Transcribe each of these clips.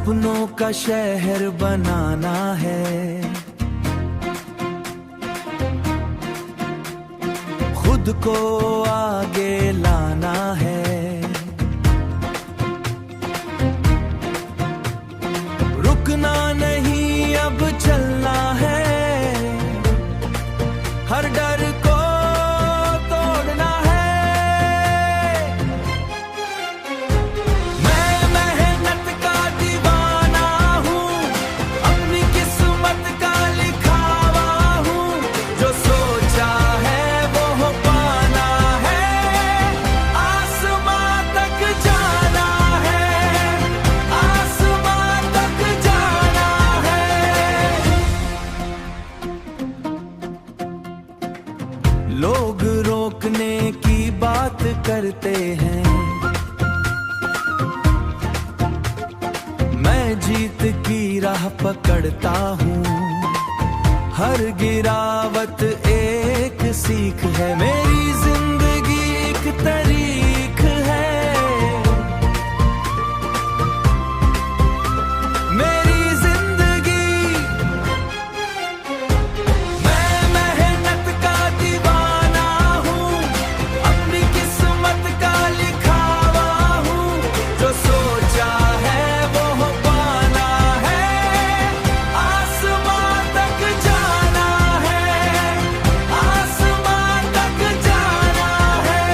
सपनों का शहर बनाना है, खुद को आगे लाना है। रुकना नहीं अब चलना है, हर डर को तोड़ना है। मैं मेहनत का दीवाना हूँ, अपनी किस्मत का लिखावा हूँ। जो सोचा है वो हो पाना है, आसमां तक जाना है, आसमां तक जाना है। लोग रोकने की बात करते हैं, मैं जीत की राह पकड़ता हूँ। हर गिरावत एक सीख है, मेरी जिंदगी एक तारीख है। मेरी जिंदगी मैं मेहनत का दीवाना हूँ, अपनी किस्मत का लिखावा हूँ। जो सोचा है वो हो पाना है, आसमां तक जाना है, आसमां तक जाना है,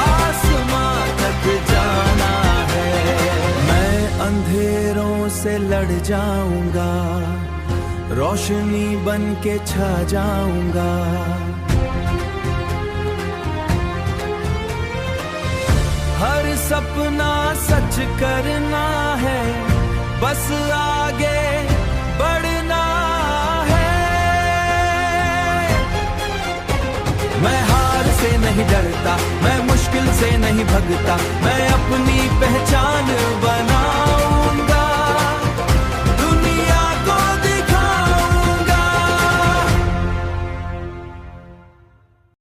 आसमां तक जाना है। मैं अंधेरों से लड़ जाऊंगा, रोशनी बन के छा जाऊंगा। हर सपना सच करना है, बस आगे बढ़ना है। मैं हार से नहीं डरता, मैं मुश्किल से नहीं भगता, मैं अपनी पहचान